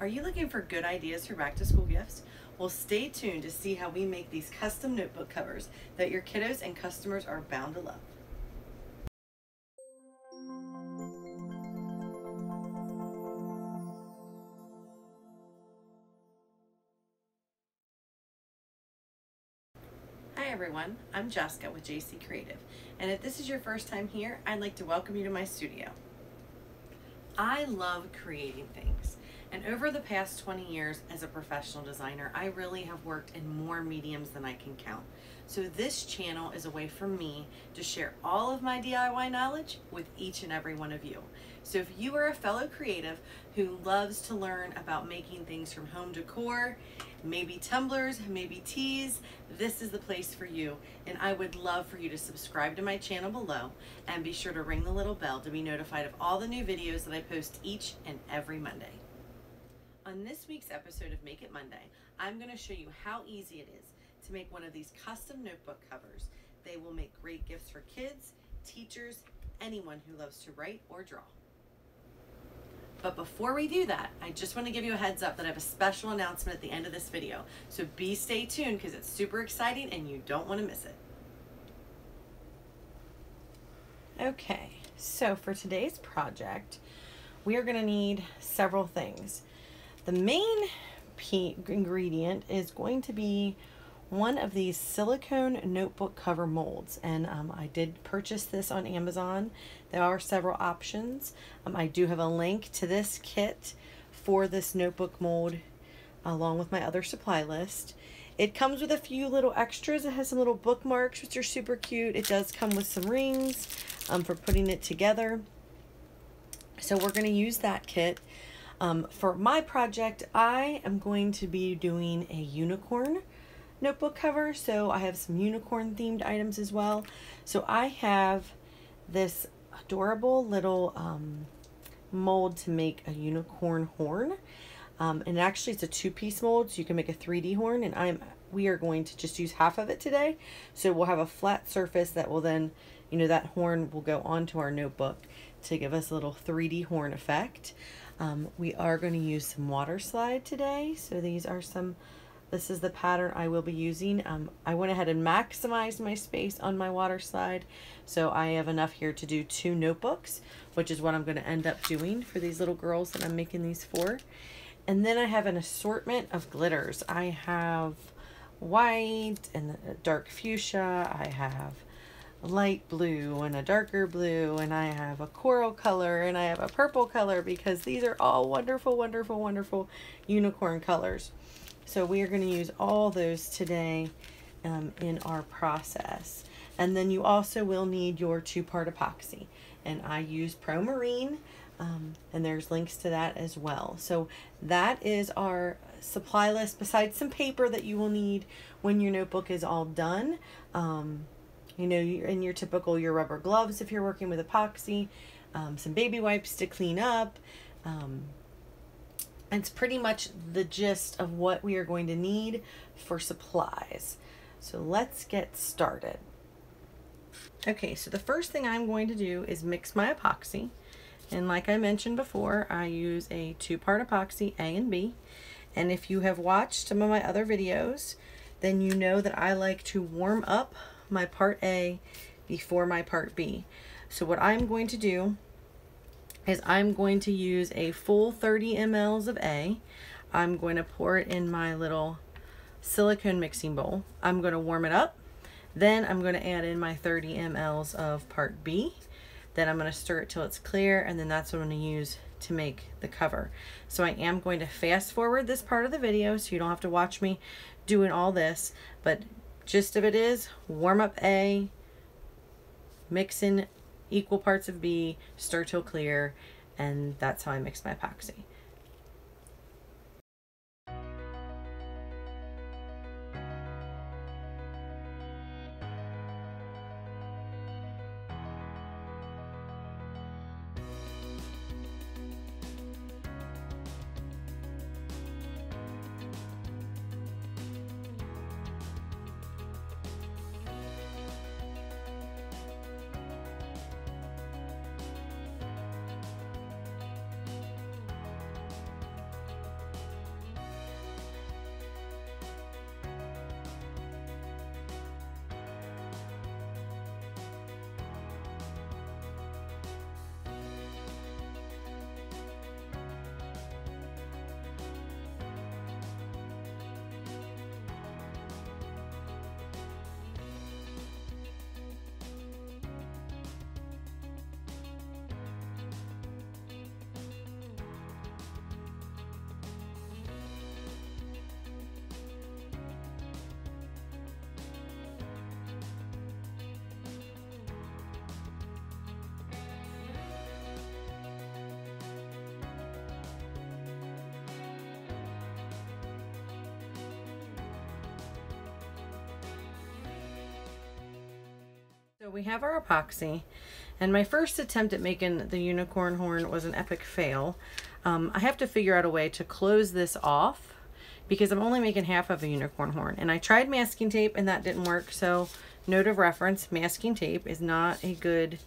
Are you looking for good ideas for back to school gifts? Well, stay tuned to see how we make these custom notebook covers that your kiddos and customers are bound to love. Hi everyone, I'm Jessica with JC Creative, and if this is your first time here, I'd like to welcome you to my studio. I love creating things, and over the past 20 years as a professional designer, I really have worked in more mediums than I can count. So this channel is a way for me to share all of my DIY knowledge with each and every one of you. So if you are a fellow creative who loves to learn about making things from home decor, maybe tumblers, maybe teas, this is the place for you. And I would love for you to subscribe to my channel below and be sure to ring the little bell to be notified of all the new videos that I post each and every Monday. On this week's episode of Make It Monday, I'm going to show you how easy it is to make one of these custom notebook covers. They will make great gifts for kids, teachers, anyone who loves to write or draw. But before we do that, I just want to give you a heads up that I have a special announcement at the end of this video. So stay tuned because it's super exciting and you don't want to miss it. Okay, so for today's project, we are going to need several things. The main ingredient is going to be one of these silicone notebook cover molds, and I did purchase this on Amazon. There are several options. I do have a link to this kit for this notebook mold along with my other supply list. It comes with a few little extras. It has some little bookmarks which are super cute. It does come with some rings for putting it together. So we're going to use that kit. For my project, I am going to be doing a unicorn notebook cover, so I have some unicorn themed items as well. So I have this adorable little mold to make a unicorn horn, and actually it's a two-piece mold, so you can make a 3D horn, and we are going to just use half of it today. So we'll have a flat surface that will then, you know, that horn will go onto our notebook to give us a little 3D horn effect. We are going to use some Waterslide today, so this is the pattern I will be using. I went ahead and maximized my space on my Waterslide, so I have enough here to do 2 notebooks, which is what I'm going to end up doing for these little girls that I'm making these for. And then I have an assortment of glitters. I have white and a dark fuchsia. I have a light blue and a darker blue, and I have a coral color, and I have a purple color, because these are all wonderful, wonderful, wonderful unicorn colors. So we are going to use all those today in our process. And then you also will need your 2-part epoxy. And I use Pro Marine, and there's links to that as well. So that is our supply list, besides some paper that you will need when your notebook is all done. You know, in your typical, your rubber gloves if you're working with epoxy, some baby wipes to clean up. It's pretty much the gist of what we are going to need for supplies. So let's get started. Okay, so the first thing I'm going to do is mix my epoxy. And like I mentioned before, I use a 2-part epoxy, A and B. And if you have watched some of my other videos, then you know that I like to warm up my part A before my part B. So what I'm going to do is I'm going to use a full 30 mLs of A. I'm going to pour it in my little silicone mixing bowl. I'm going to warm it up. Then I'm going to add in my 30 mLs of part B. Then I'm going to stir it till it's clear, and then that's what I'm going to use to make the cover. So I am going to fast forward this part of the video so you don't have to watch me doing all this, but gist of it is warm up A, mix in equal parts of B, stir till clear, and that's how I mix my epoxy. We have our epoxy, and my first attempt at making the unicorn horn was an epic fail. I have to figure out a way to close this off because I'm only making half of a unicorn horn, and I tried masking tape and that didn't work. So note of reference, masking tape is not a good,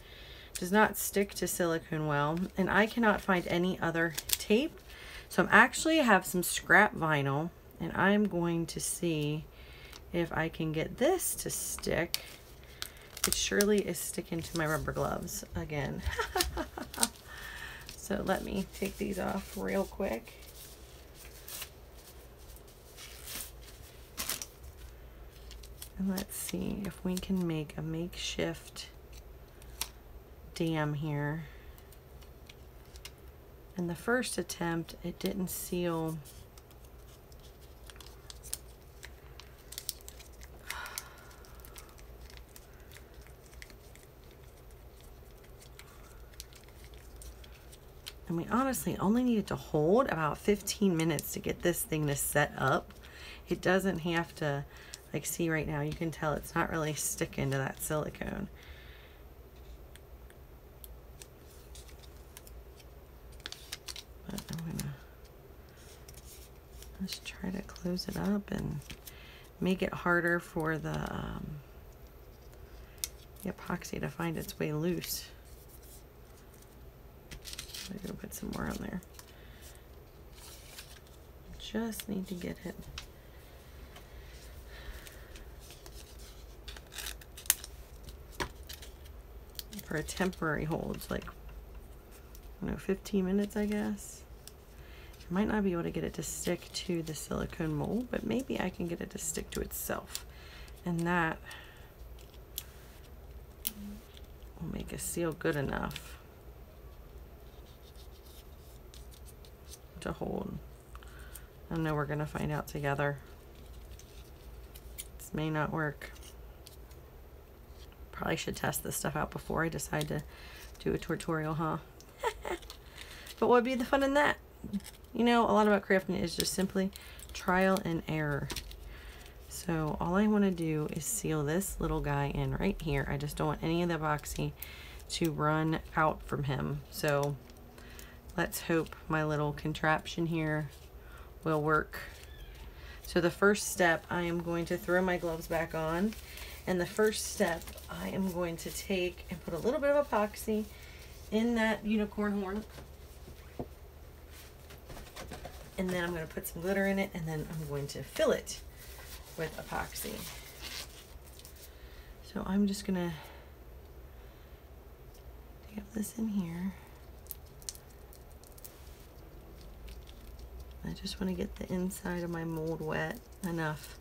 does not stick to silicone well, and I cannot find any other tape. So I'm actually have some scrap vinyl, and I'm going to see if I can get this to stick. It surely is sticking to my rubber gloves again. So let me take these off real quick. And let's see if we can make a makeshift dam here. In the first attempt, it didn't seal. And we honestly only needed to hold about 15 minutes to get this thing to set up. It doesn't have to, like, see right now, you can tell it's not really sticking to that silicone. But I'm gonna just try to close it up and make it harder for the epoxy to find its way loose. I'm gonna put some more on there. Just need to get it. For a temporary hold, it's like, I don't know, 15 minutes, I guess. I might not be able to get it to stick to the silicone mold, but maybe I can get it to stick to itself. And that will make a seal good enough to hold. I know we're gonna find out together. This may not work. Probably should test this stuff out before I decide to do a tutorial, huh? But what would be the fun in that? You know, a lot about crafting is just simply trial and error. So all I want to do is seal this little guy in right here. I just don't want any of the epoxy to run out from him. So let's hope my little contraption here will work. So the first step, I am going to throw my gloves back on. And the first step, I am going to take and put a little bit of epoxy in that unicorn horn. And then I'm going to put some glitter in it, and then I'm going to fill it with epoxy. So I'm just going to take this in here. I just want to get the inside of my mold wet enough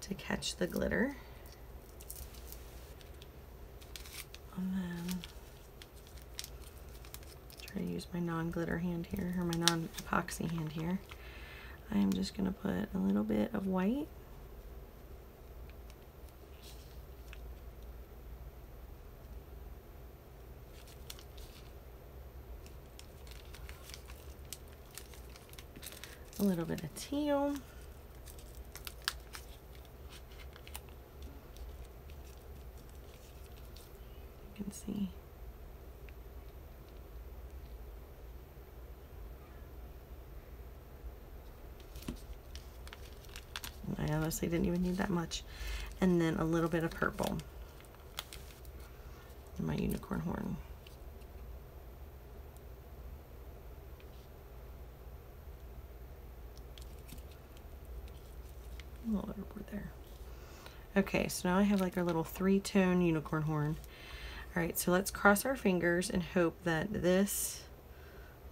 to catch the glitter. And then try to use my non-glitter hand here, or my non-epoxy hand here. I am just going to put a little bit of white. A little bit of teal. You can see. I honestly didn't even need that much. And then a little bit of purple in my unicorn horn. A little over there. Okay, so now I have like our little 3-tone unicorn horn. All right, so let's cross our fingers and hope that this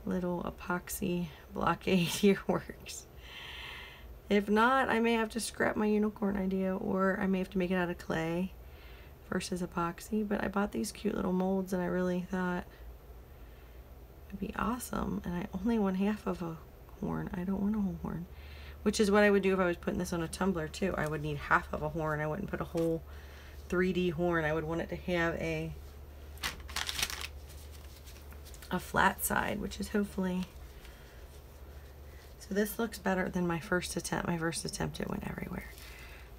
little epoxy blockade here works. If not, I may have to scrap my unicorn idea, or I may have to make it out of clay versus epoxy. But I bought these cute little molds and I really thought it'd be awesome. And I only want half of a horn. I don't want a whole horn. Which is what I would do if I was putting this on a tumbler too. I would need half of a horn. I wouldn't put a whole 3D horn. I would want it to have a flat side, which is hopefully... So this looks better than my first attempt. My first attempt, it went everywhere.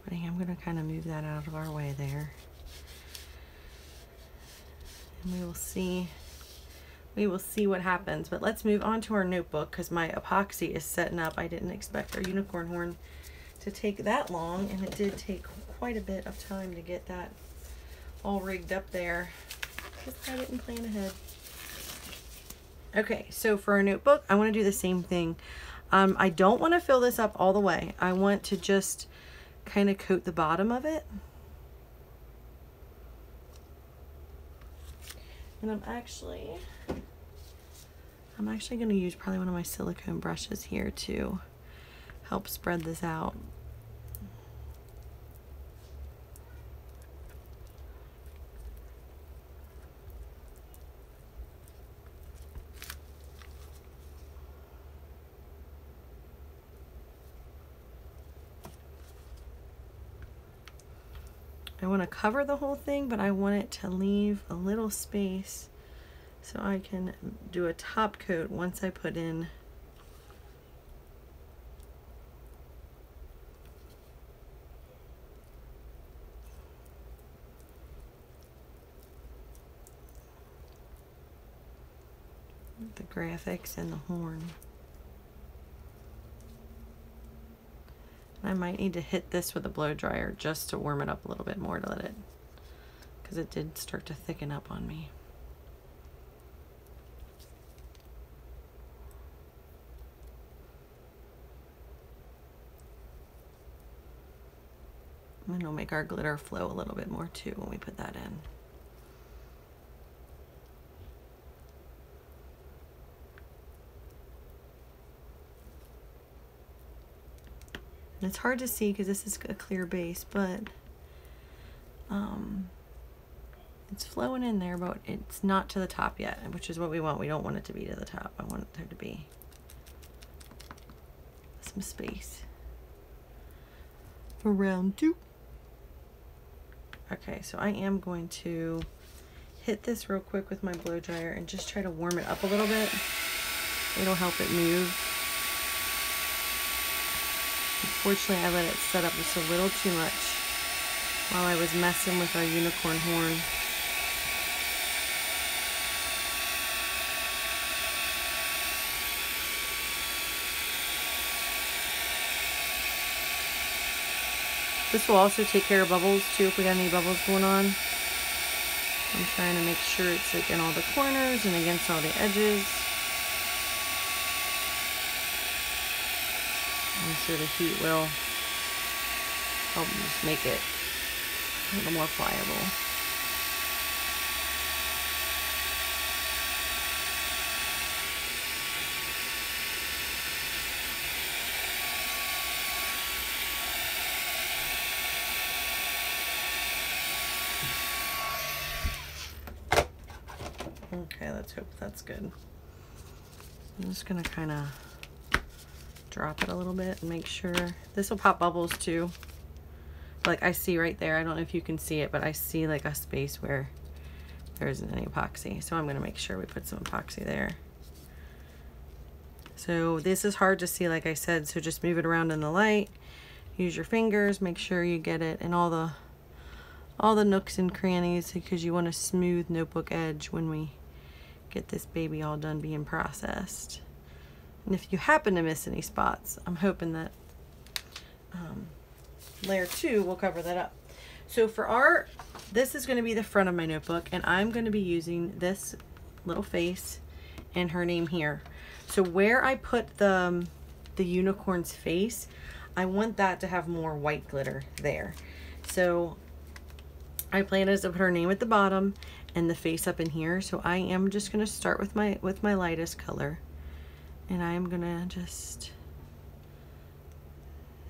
But I am going to kind of move that out of our way there. And we will see what happens. But let's move on to our notebook because my epoxy is setting up. I didn't expect our unicorn horn to take that long, and it did take quite a bit of time to get that all rigged up there because I didn't plan ahead. Okay, so for our notebook, I want to do the same thing. I don't want to fill this up all the way. I want to just kind of coat the bottom of it. And I'm actually going to use probably one of my silicone brushes here to help spread this out. I want to cover the whole thing, but I want it to leave a little space so I can do a top coat once I put in the graphics and the horn. I might need to hit this with a blow dryer just to warm it up a little bit more to let it, because it did start to thicken up on me. And it'll make our glitter flow a little bit more too when we put that in. And it's hard to see because this is a clear base, but it's flowing in there, but it's not to the top yet, which is what we want. We don't want it to be to the top. I want there to be some space for round 2. Okay, so I am going to hit this real quick with my blow dryer and just try to warm it up a little bit. It'll help it move. Unfortunately, I let it set up just a little too much while I was messing with our unicorn horn. This will also take care of bubbles too if we got any bubbles going on. I'm trying to make sure it's like in all the corners and against all the edges. And so the heat will help just make it a little more pliable. Okay, let's hope that's good. I'm just gonna kind of drop it a little bit and make sure. This will pop bubbles too. Like I see right there, I don't know if you can see it, but I see like a space where there isn't any epoxy. So I'm gonna make sure we put some epoxy there. So this is hard to see, like I said, so just move it around in the light. Use your fingers, make sure you get it in all the nooks and crannies, because you want a smooth notebook edge when we get this baby all done being processed. And if you happen to miss any spots, I'm hoping that layer 2 will cover that up. So for this is going to be the front of my notebook, and I'm going to be using this little face and her name here. So where I put the unicorn's face, I want that to have more white glitter there. So I plan to put her name at the bottom and the face up in here. So I am just going to start with my lightest color, and I am going to just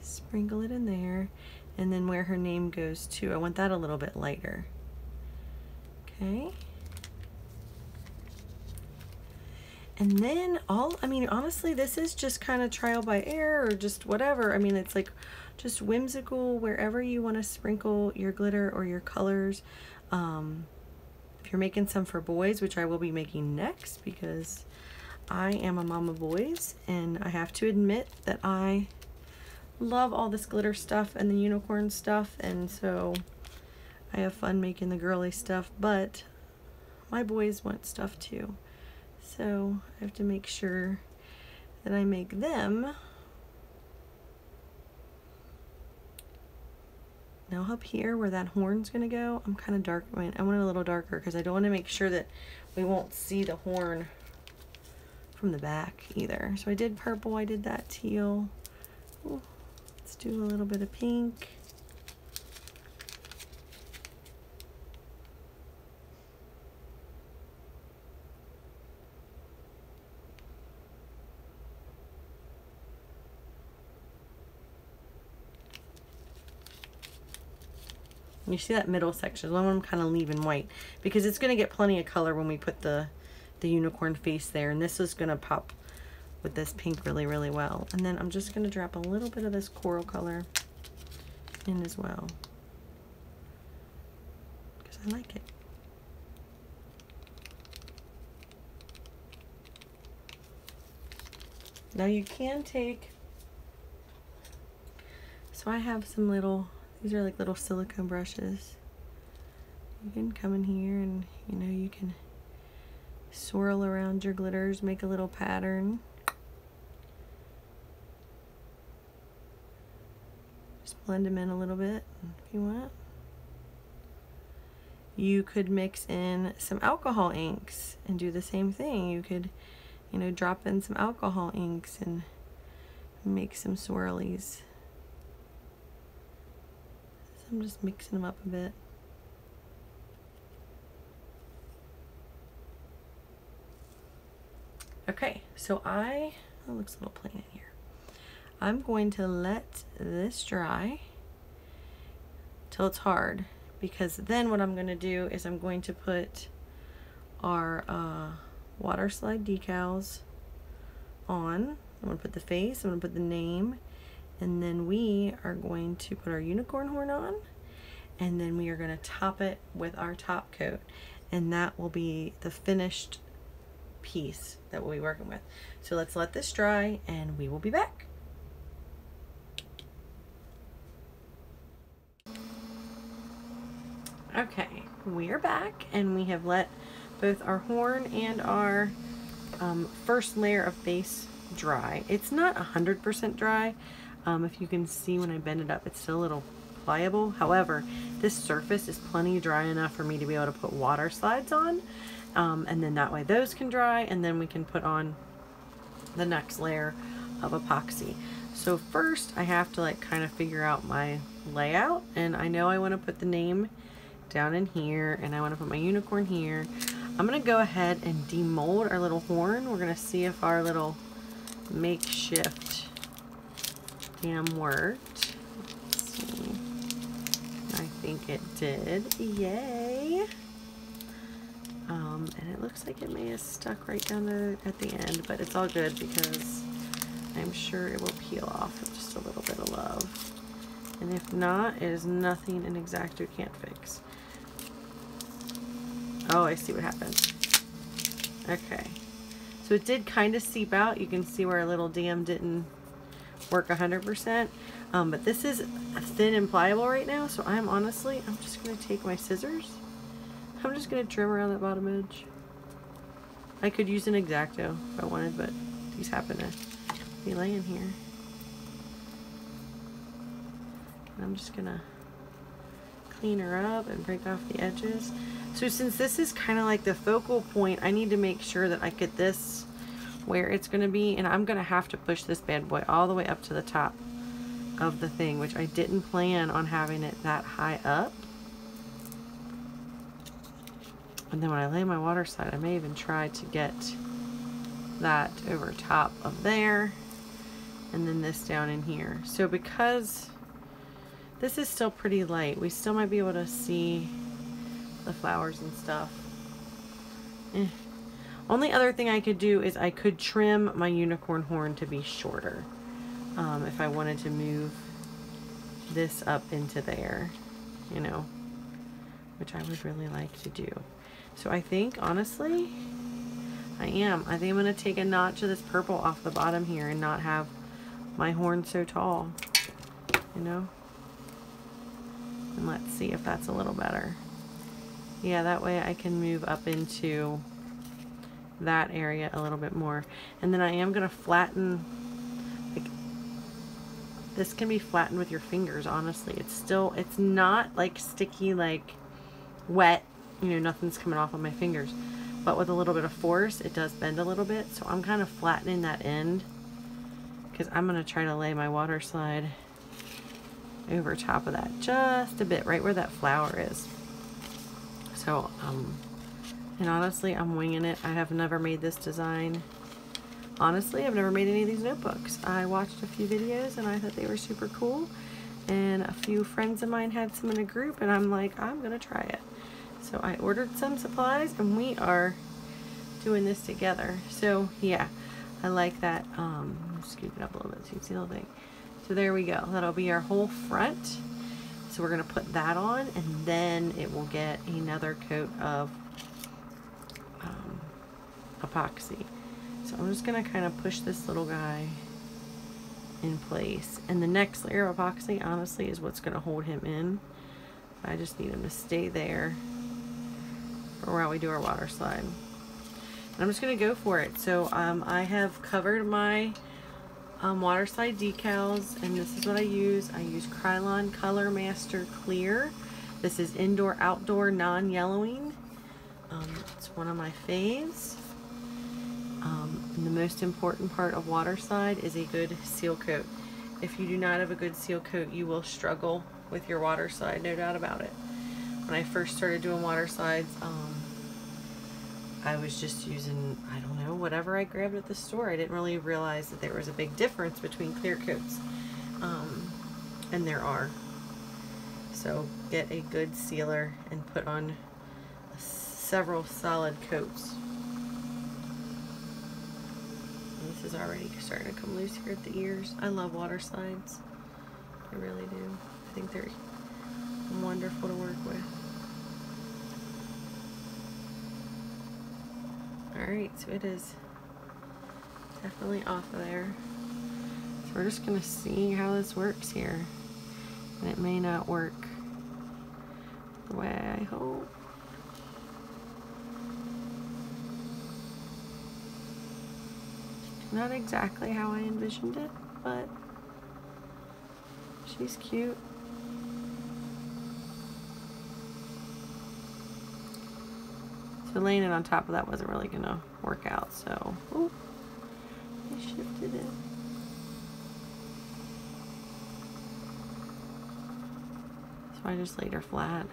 sprinkle it in there, and then where her name goes to, I want that a little bit lighter. Okay. And then I mean, honestly, this is just kind of trial by ear or just whatever. I mean, it's like just whimsical wherever you want to sprinkle your glitter or your colors. If you're making some for boys, which I will be making next because I am a mom of boys, and I have to admit that I love all this glitter stuff and the unicorn stuff, and so I have fun making the girly stuff, but my boys want stuff too. So I have to make sure that I make them. Now up here where that horn's gonna go, I'm kind of dark. I want it a little darker because I don't want to make sure that we won't see the horn from the back either. So I did purple, I did that teal. Ooh, let's do a little bit of pink. You see that middle section, one I'm kind of leaving white because it's going to get plenty of color when we put the unicorn face there, and this is going to pop with this pink really, really well. And then I'm just going to drop a little bit of this coral color in as well because I like it. Now you can take, so I have some little, these are like little silicone brushes. You can come in here and, you know, you can swirl around your glitters, make a little pattern. Just blend them in a little bit if you want. You could mix in some alcohol inks and do the same thing. You could, you know, drop in some alcohol inks and make some swirlies. I'm just mixing them up a bit. Okay, so it looks a little plain in here. I'm going to let this dry till it's hard, because then what I'm going to do is I'm going to put our Waterslide decals on. I'm going to put the face, I'm going to put the name, and then we are going to put our unicorn horn on, and then we are going to top it with our top coat, and that will be the finished piece that we'll be working with. So let's let this dry and we will be back. Okay, we are back and we have let both our horn and our first layer of base dry. It's not 100% dry. If you can see when I bend it up, it's still a little pliable. However, this surface is plenty dry enough for me to be able to put water slides on, and then that way those can dry, and then we can put on the next layer of epoxy. So first I have to like kind of figure out my layout, and I know I want to put the name down in here, and I want to put my unicorn here. I'm going to go ahead and demold our little horn. We're going to see if our little makeshift dam worked. Let's see. I think it did. Yay! And it looks like it may have stuck right down there at the end, but it's all good because I'm sure it will peel off with just a little bit of love. And if not, it is nothing an X-Acto can't fix. Oh, I see what happened. Okay. So it did kind of seep out. You can see where our little dam didn't work 100%. But this is thin and pliable right now, so I'm just going to take my scissors. I'm just going to trim around that bottom edge. I could use an X-Acto if I wanted, but these happen to be laying here. And I'm just going to clean her up and break off the edges. So since this is kind of like the focal point, I need to make sure that I get this where it's going to be, and I'm going to have to push this bad boy all the way up to the top of the thing, which I didn't plan on having it that high up. And then when I lay my water slide, I may even try to get that over top of there, and then this down in here. So because this is still pretty light, we still might be able to see the flowers and stuff. Only other thing I could do is I could trim my unicorn horn to be shorter, if I wanted to move this up into there, you know, which I would really like to do. So I think, honestly, I think I'm going to take a notch of this purple off the bottom here and not have my horn so tall, you know? And let's see if that's a little better. Yeah, that way I can move up into that area a little bit more. And then I am going to flatten, like, this can be flattened with your fingers, honestly. It's not like sticky, like wet, you know, nothing's coming off on my fingers. But with a little bit of force, it does bend a little bit. So I'm kind of flattening that end because I'm going to try to lay my water slide over top of that just a bit, right where that flower is. So, and honestly, I'm winging it. I have never made this design. Honestly, I've never made any of these notebooks. I watched a few videos and I thought they were super cool. And a few friends of mine had some in a group and I'm like, I'm gonna try it. So I ordered some supplies and we are doing this together. So yeah, I like that. Scoop it up a little bit so you can see the whole thing. So there we go. That'll be our whole front. So we're gonna put that on and then it will get another coat of epoxy. So I'm just gonna kind of push this little guy in place. And the next layer of epoxy, honestly, is what's gonna hold him in. I just need him to stay there for while we do our water slide. And I'm just gonna go for it. So I have covered my Waterside decals, and this is what I use. I use Krylon Color Master Clear. This is indoor outdoor non-yellowing. It's one of my faves. And the most important part of Waterside is a good seal coat. If you do not have a good seal coat, you will struggle with your Waterside, no doubt about it. When I first started doing Waterslides, I was just using, I don't know, whatever I grabbed at the store. I didn't really realize that there was a big difference between clear coats. And there are. So get a good sealer and put on several solid coats. And this is already starting to come loose here at the ears. I love Waterslides. I really do. I think they're wonderful to work with. Alright, so it is definitely off of there. So we're just going to see how this works here. And it may not work the way I hope. Not exactly how I envisioned it, but she's cute. So laying it on top of that wasn't really gonna work out, so ooh, I shifted it. So I just laid her flat.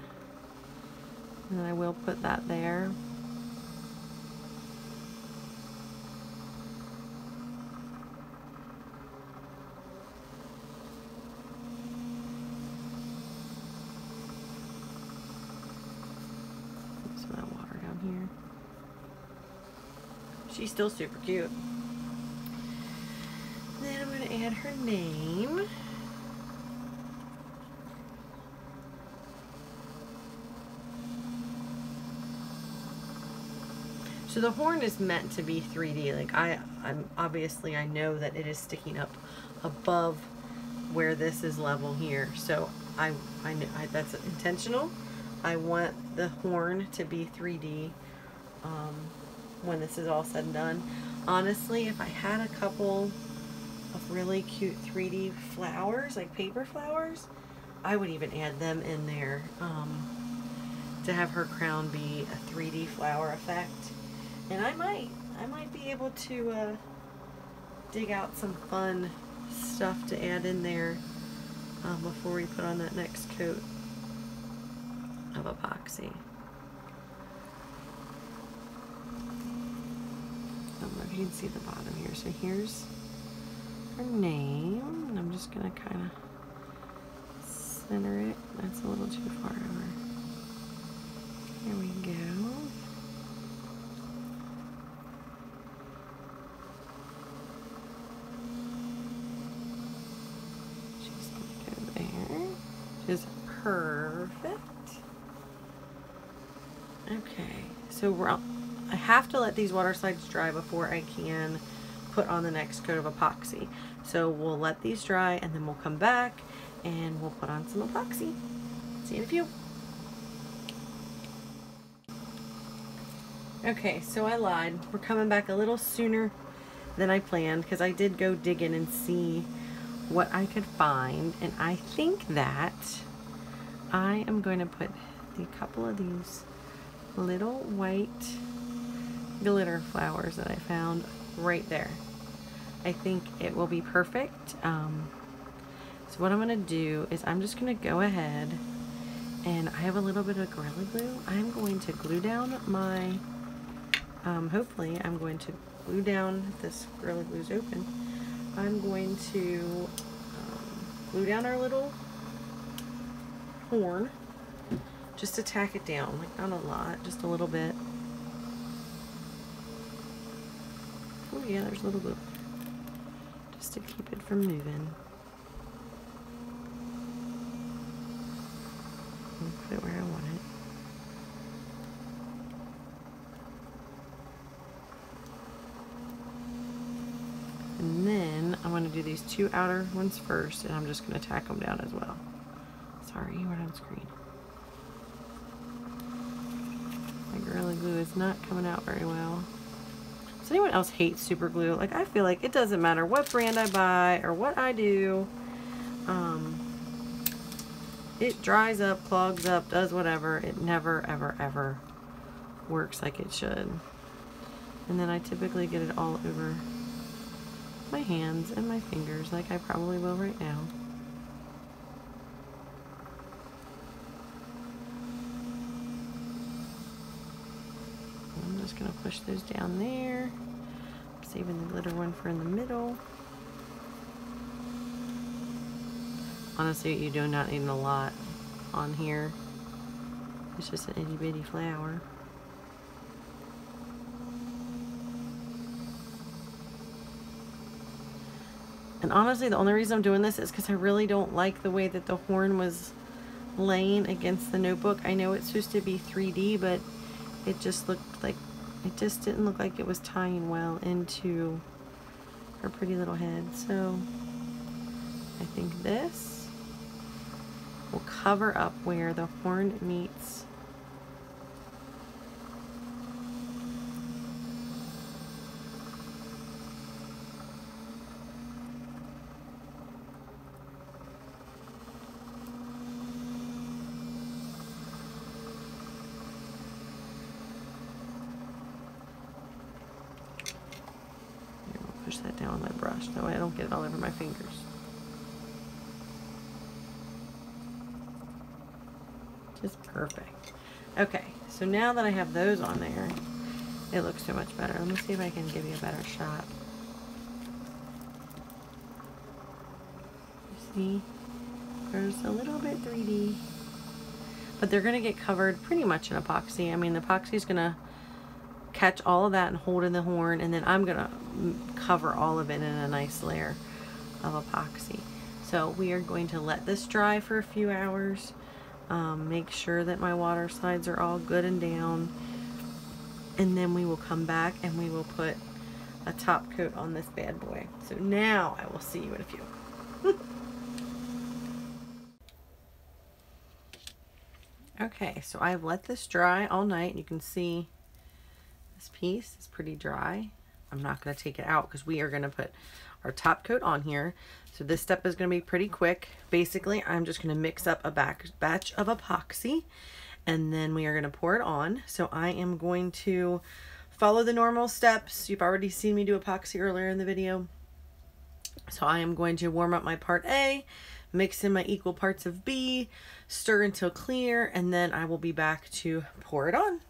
And then I will put that there. Here. She's still super cute. Then I'm going to add her name. So the horn is meant to be 3D. Like I'm obviously I know that it is sticking up above where this is level here. So I know that's intentional. I want the horn to be 3D when this is all said and done. Honestly, if I had a couple of really cute 3D flowers, like paper flowers, I would even add them in there to have her crown be a 3D flower effect. And I might be able to dig out some fun stuff to add in there before we put on that next coat of epoxy. I don't know if you can see the bottom here. So here's her name, and I'm just gonna kind of center it. That's a little too far over. There we go. She's gonna go there. Which is perfect. Okay, so I have to let these water slides dry before I can put on the next coat of epoxy. So we'll let these dry and then we'll come back and we'll put on some epoxy. See you in a few. Okay, so I lied. We're coming back a little sooner than I planned because I did go digging and see what I could find, and I think that I am going to put a couple of these little white glitter flowers that I found right there. I think it will be perfect. So what I'm going to do is I'm just going to go ahead, and I have a little bit of Gorilla Glue. I'm going to glue down my, hopefully I'm going to glue down, if this Gorilla Glue is open, I'm going to glue down our little horn, just to tack it down, like not a lot, just a little bit. Oh yeah, there's a little glue, just to keep it from moving. And put it where I want it. And then I'm going to do these two outer ones first, and I'm just going to tack them down as well. Sorry, we're on screen. My Gorilla Glue is not coming out very well. Does anyone else hate super glue? Like, I feel like it doesn't matter what brand I buy or what I do. It dries up, clogs up, does whatever. It never, ever, ever works like it should. And then I typically get it all over my hands and my fingers, like I probably will right now. I'm just going to push those down there. I'm saving the glitter one for in the middle. Honestly, you do not need a lot on here. It's just an itty bitty flower. And honestly, the only reason I'm doing this is because I really don't like the way that the horn was laying against the notebook. I know it's supposed to be 3D, but it just looked like, it just didn't look like it was tying well into her pretty little head. So I think this will cover up where the horn meets push that down with my brush, that way I don't get it all over my fingers. Just perfect. Okay, so now that I have those on there, it looks so much better. Let me see if I can give you a better shot. See? There's a little bit 3D. But they're going to get covered pretty much in epoxy. I mean, the epoxy is going to catch all of that and hold in the horn, and then I'm going to cover all of it in a nice layer of epoxy. So we are going to let this dry for a few hours. Make sure that my water slides are all good and down, and then we will come back and we will put a top coat on this bad boy. So now I will see you in a few. Okay, so I've let this dry all night. You can see this piece is pretty dry. I'm not going to take it out because we are going to put our top coat on here. So this step is going to be pretty quick. Basically, I'm just going to mix up a batch of epoxy, and then we are going to pour it on. So I am going to follow the normal steps. You've already seen me do epoxy earlier in the video. So I am going to warm up my part A, mix in my equal parts of B, stir until clear, and then I will be back to pour it on.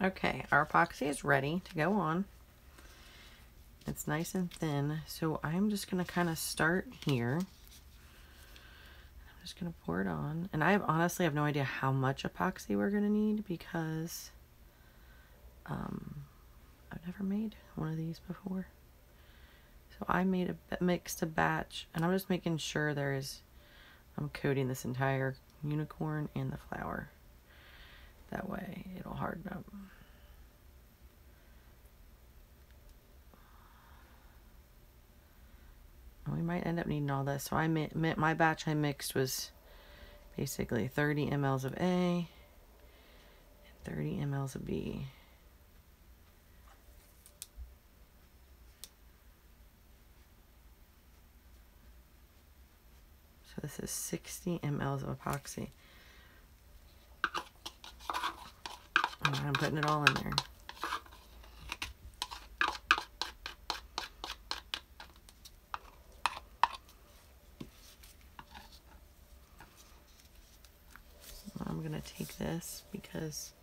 Okay, our epoxy is ready to go on. It's nice and thin, so I'm just going to kind of start here. I'm just going to pour it on. And I honestly have no idea how much epoxy we're going to need because I've never made one of these before. So I mixed a batch, and I'm just making sure I'm coating this entire unicorn and the flower. That way it'll harden up. We might end up needing all this. So my batch I mixed was basically 30 mLs of A and 30 mLs of B. So this is 60 mLs of epoxy. And I'm putting it all in there. I'm going to take this because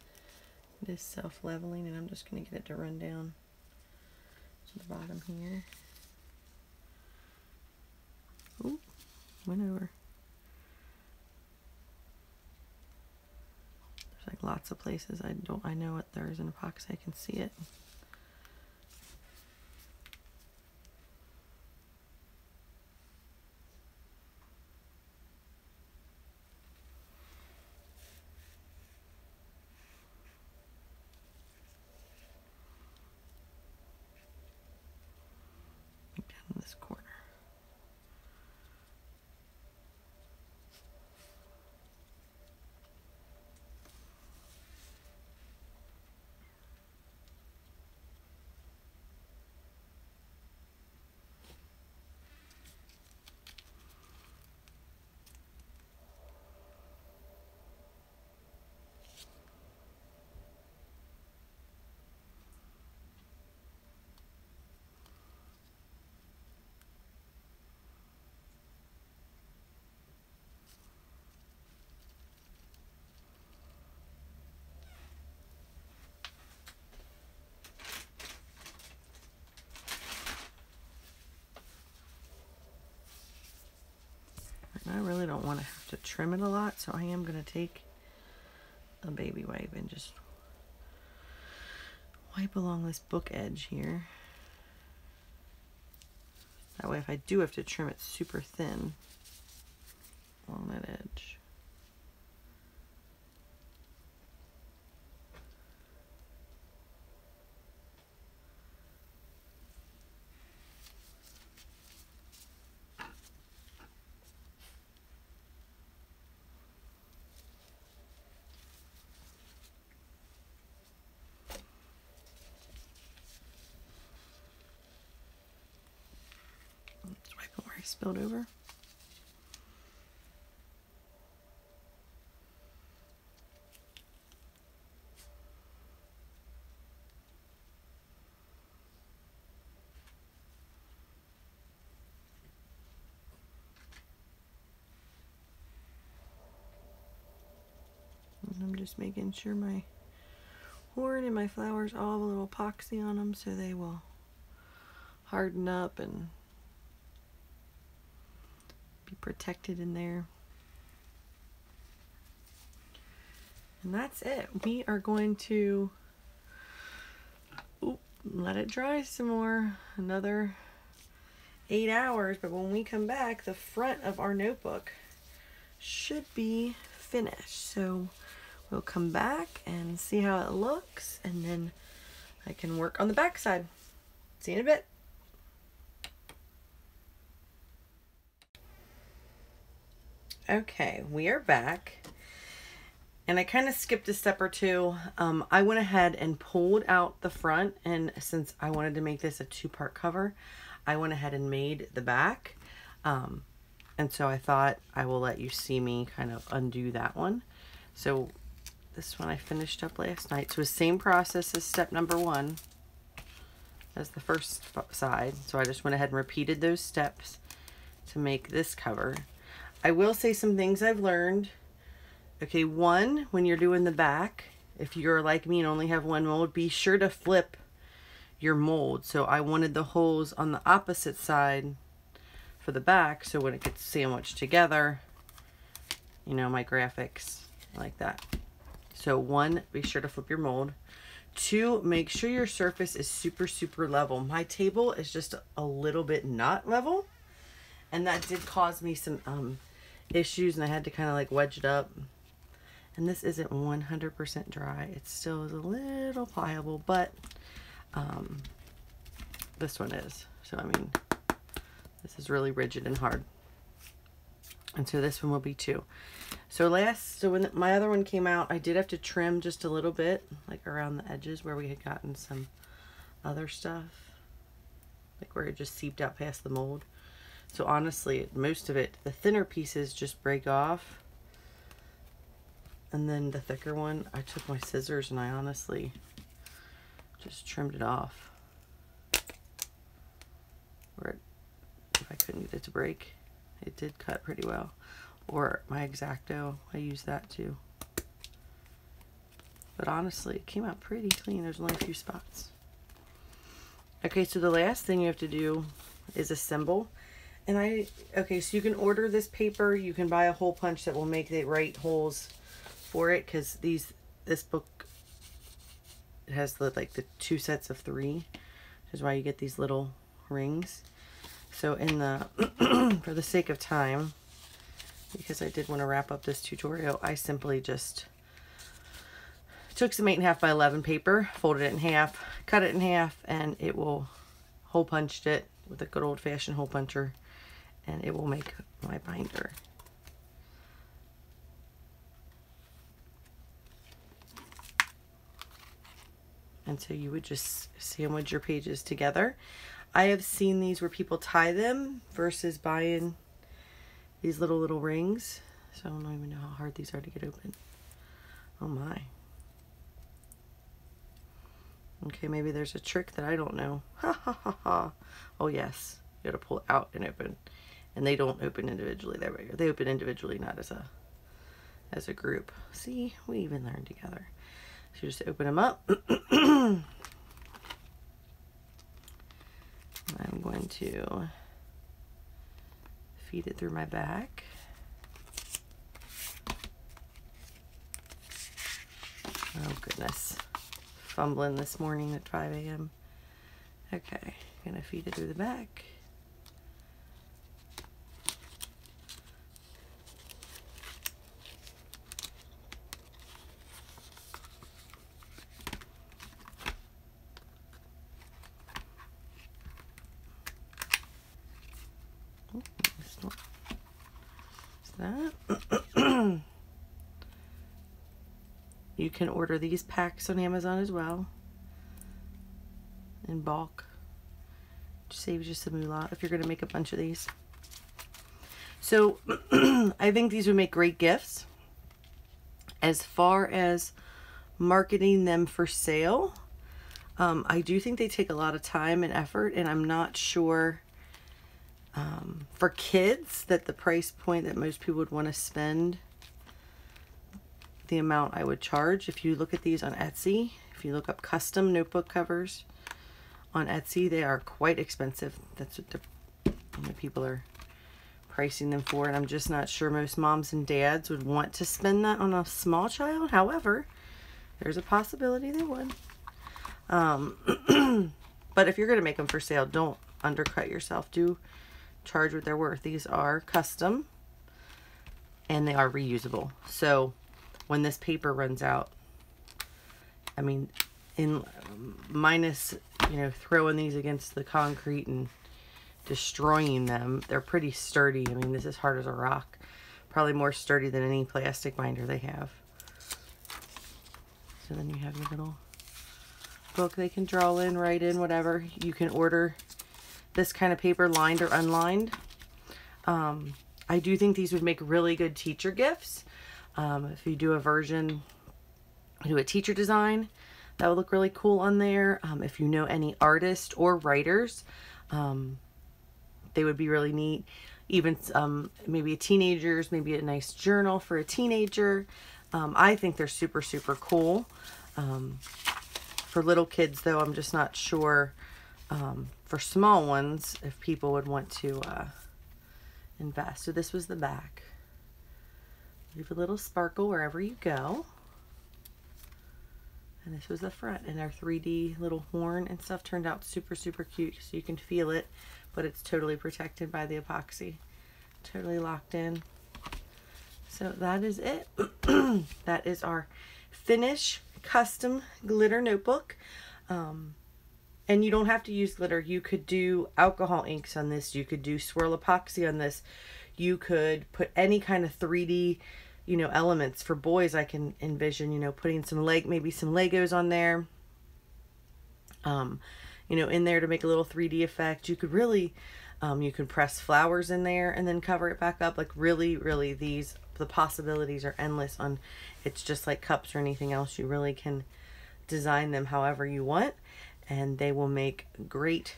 it is self-leveling, and I'm just going to get it to run down to the bottom here. Ooh, went over. There's like lots of places I know what there is in epoxy. I can see it. Down in this corner. I really don't want to have to trim it a lot, so I am going to take a baby wipe and just wipe along this book edge here. That way if I do have to trim it super thin along that edge. Spilled over. And I'm just making sure my horn and my flowers all have a little epoxy on them so they will harden up and protected in there. And that's it. We are going to let it dry some more, another 8 hours, but when we come back the front of our notebook should be finished. So we'll come back and see how it looks, and then I can work on the back side. See you in a bit. Okay, we are back, and I kind of skipped a step or two. I went ahead and pulled out the front, and since I wanted to make this a 2-part cover, I went ahead and made the back. And so I thought I will let you see me kind of undo that one. So this one I finished up last night. So the same process as step number 1 as the first side. So I just went ahead and repeated those steps to make this cover. I will say some things I've learned. Okay, one, when you're doing the back, if you're like me and only have one mold, be sure to flip your mold. So I wanted the holes on the opposite side for the back, so when it gets sandwiched together, you know, my graphics like that. So 1, be sure to flip your mold. 2, make sure your surface is super level. My table is just a little bit not level, and that did cause me some issues, and I had to kind of like wedge it up. And this isn't 100% dry. It still is a little pliable, but this one is. So I mean, this is really rigid and hard. And so this one will be too. So when my other one came out, I did have to trim just a little bit, like around the edges where we had gotten some other stuff, like where it just seeped out past the mold. So honestly, most of it, the thinner pieces just break off. And then the thicker one, I took my scissors and I honestly just trimmed it off. Where if I couldn't get it to break, it did cut pretty well. Or my X-Acto, I used that too. But honestly, it came out pretty clean. There's only a few spots. Okay, so the last thing you have to do is assemble. And okay, so you can order this paper. You can buy a hole punch that will make the right holes for it, because this book, it has like the 2 sets of 3, which is why you get these little rings. So in the for the sake of time, because I did want to wrap up this tutorial, I simply just took some 8.5 by 11 paper, folded it in half, cut it in half, and it will hole punched it with a good old-fashioned hole puncher, and it will make my binder. And so you would just sandwich your pages together. I have seen these where people tie them versus buying these little rings. So I don't even know how hard these are to get open. Oh my. Okay, maybe there's a trick that I don't know. Ha ha ha ha. Oh yes, you gotta pull it out and open. And they don't open individually. They open individually, not as a group. See, we even learned together. So just open them up. I'm going to feed it through my back. Oh goodness. Fumbling this morning at 5 a.m. Okay, gonna feed it through the back. You can order these packs on Amazon as well in bulk. Just saves you some moolah if you're going to make a bunch of these. So I think these would make great gifts. As far as marketing them for sale, I do think they take a lot of time and effort, and I'm not sure for kids that the price point that most people would want to spend the amount I would charge. If you look at these on Etsy, if you look up custom notebook covers on Etsy, they are quite expensive. That's what people are pricing them for, and I'm just not sure most moms and dads would want to spend that on a small child. However, there's a possibility they would. But if you're going to make them for sale, don't undercut yourself. Do charge what they're worth. These are custom and they are reusable. So when this paper runs out, I mean, in minus, you know, throwing these against the concrete and destroying them, they're pretty sturdy. I mean, this is hard as a rock. Probably more sturdy than any plastic binder they have. So then you have your little book they can draw in, write in, whatever. You can order this kind of paper lined or unlined. I do think these would make really good teacher gifts. If you do a version, do a teacher design, that would look really cool on there. If you know any artists or writers, they would be really neat. Even maybe a teenager's, maybe a nice journal for a teenager. I think they're super, super cool. For little kids, though, I'm just not sure for small ones if people would want to invest. So this was the back. Leave a little sparkle wherever you go. And this was the front, and our 3D little horn and stuff turned out super, super cute. So you can feel it, but it's totally protected by the epoxy. Totally locked in. So that is it. That is our Finish custom glitter notebook. And you don't have to use glitter. You could do alcohol inks on this. You could do swirl epoxy on this. You could put any kind of 3D, you know, elements. For boys, I can envision, you know, putting some maybe some Legos on there, you know, in there to make a little 3D effect. You could really, you could press flowers in there and then cover it back up. Like really, really, the possibilities are endless on, it's just like cups or anything else. You really can design them however you want, and they will make great,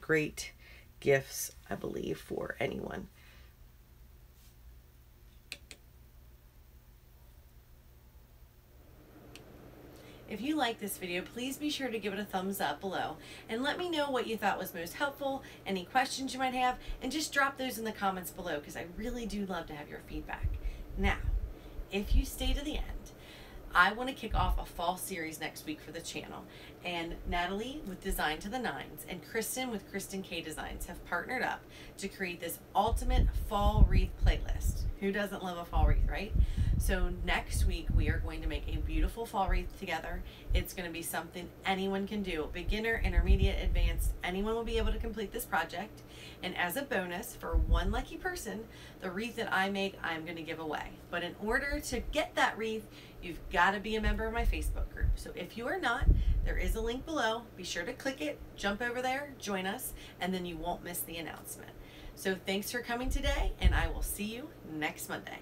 great gifts, I believe, for anyone. If you like this video, please be sure to give it a thumbs up below and let me know what you thought was most helpful, any questions you might have, and just drop those in the comments below because I really do love to have your feedback. Now, if you stay to the end, I want to kick off a fall series next week for the channel, and Natalie with Design to the Nines and Kristen with Kristen K Designs have partnered up to create this ultimate fall wreath playlist. Who doesn't love a fall wreath, right? So next week we are going to make a beautiful fall wreath together. It's going to be something anyone can do, beginner, intermediate, advanced. Anyone will be able to complete this project. And as a bonus, for one lucky person, the wreath that I make, I'm going to give away. But in order to get that wreath, you've got to be a member of my Facebook group. So if you are not, there is a link below. Be sure to click it, jump over there, join us, and then you won't miss the announcement. So thanks for coming today, and I will see you next Monday.